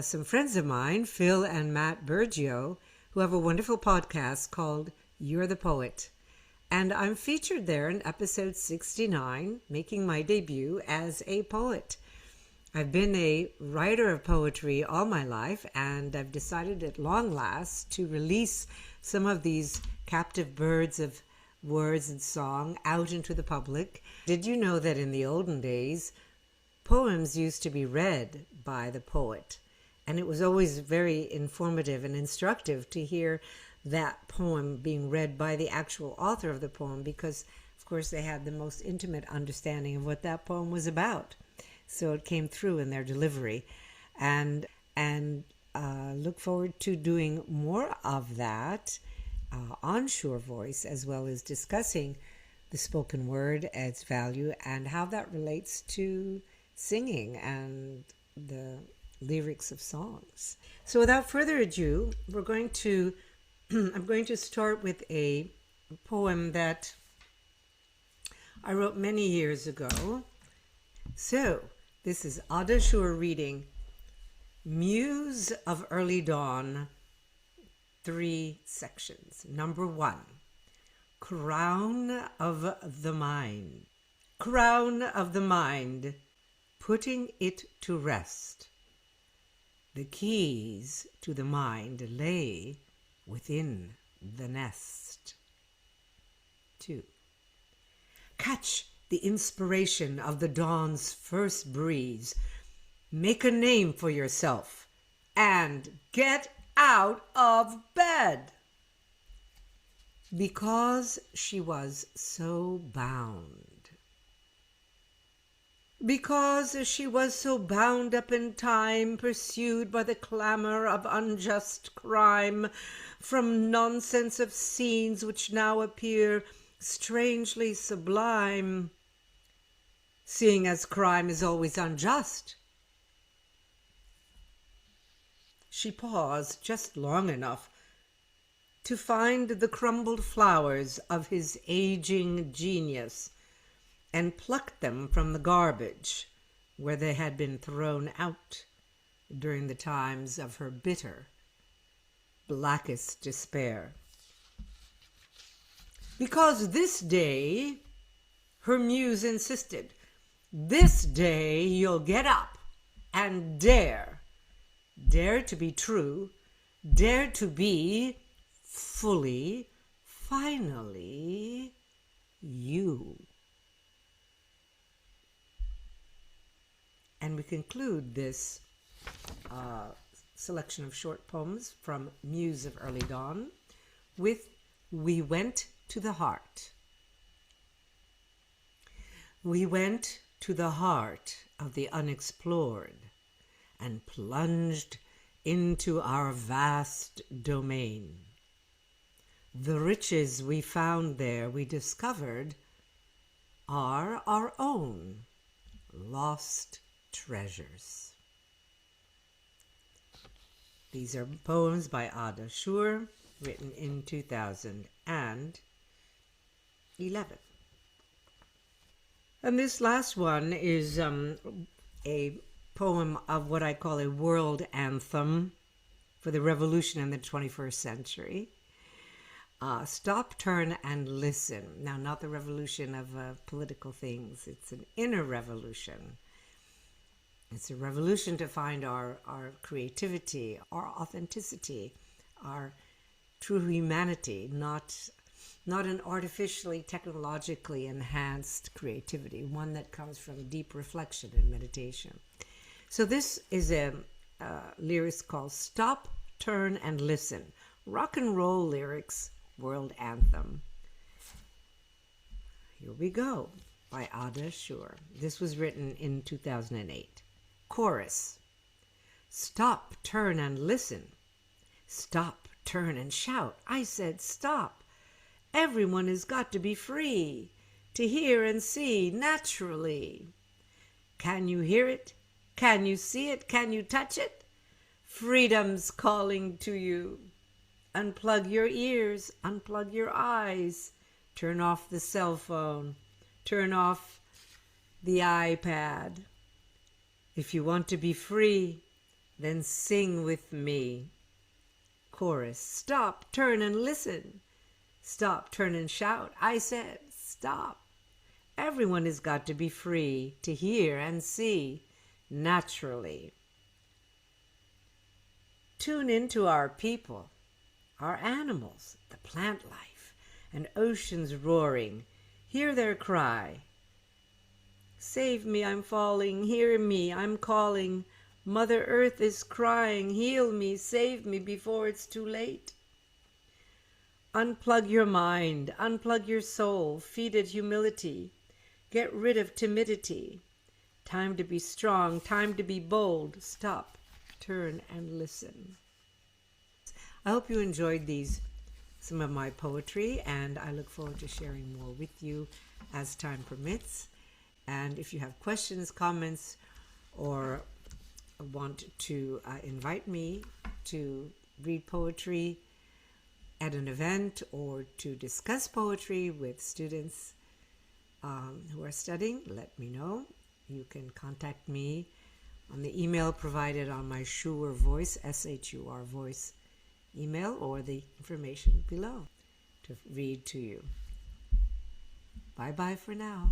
Some friends of mine, Phil and Matt Bergio, who have a wonderful podcast called You're the Poet. And I'm featured there in episode 69, making my debut as a poet. I've been a writer of poetry all my life, and I've decided at long last to release some of these captive birds of words and song out into the public. Did you know that in the olden days, poems used to be read by the poet? And it was always very informative and instructive to hear that poem being read by the actual author of the poem, because, of course, they had the most intimate understanding of what that poem was about. So it came through in their delivery. And look forward to doing more of that on Shurvoice, as well as discussing the spoken word, its value, and how that relates to singing and the lyrics of songs. So without further ado, I'm going to start with a poem that I wrote many years ago. So this is Adda Shur reading Muse of Early Dawn, 3 sections. Number 1, Crown of the Mind. Crown of the mind, putting it to rest. The keys to the mind lay within the nest. 2. Catch the inspiration of the dawn's first breeze. Make a name for yourself and get out of bed. Because she was so bound. Because she was so bound up in time, pursued by the clamor of unjust crime, from nonsense of scenes which now appear strangely sublime, seeing as crime is always unjust. She paused just long enough to find the crumbled flowers of his aging genius, and plucked them from the garbage where they had been thrown out during the times of her bitter, blackest despair. Because this day, her muse insisted, this day you'll get up and dare to be true, dare to be fully, finally, you. And we conclude this selection of short poems from Muse of Early Dawn with We Went to the Heart. We went to the heart of the unexplored and plunged into our vast domain. The riches we found there, we discovered, are our own lost treasures. These are poems by Adda Shur, written in 2011. And this last one is a poem of what I call a world anthem for the revolution in the 21st century. Stop, turn, and listen. Now, not the revolution of political things. It's an inner revolution. It's a revolution to find our creativity, our authenticity, our true humanity, not an artificially, technologically enhanced creativity, one that comes from deep reflection and meditation. So this is a lyrics called Stop, Turn, and Listen. Rock and roll lyrics, world anthem. Here we go, by Adda Shur. This was written in 2008. Chorus. Stop, turn, and listen. Stop, turn, and shout. I said stop. Everyone has got to be free to hear and see naturally. Can you hear it? Can you see it? Can you touch it? Freedom's calling to you. Unplug your ears, unplug your eyes. Turn off the cell phone. Turn off the iPad. If you want to be free, then sing with me. Chorus, stop, turn and listen. Stop, turn and shout. I said, stop. Everyone has got to be free to hear and see naturally. Tune into our people, our animals, the plant life, and oceans roaring. Hear their cry. Save me, I'm falling. Hear me, I'm calling. Mother Earth is crying. Heal me, save me before it's too late. Unplug your mind, unplug your soul, feed it humility. Get rid of timidity. Time to be strong, time to be bold. Stop, turn, and listen. I hope you enjoyed some of my poetry, and I look forward to sharing more with you as time permits. And if you have questions, comments, or want to invite me to read poetry at an event or to discuss poetry with students who are studying, let me know. You can contact me on the email provided on my Shurvoice, S-H-U-R voice email, or the information below to read to you. Bye-bye for now.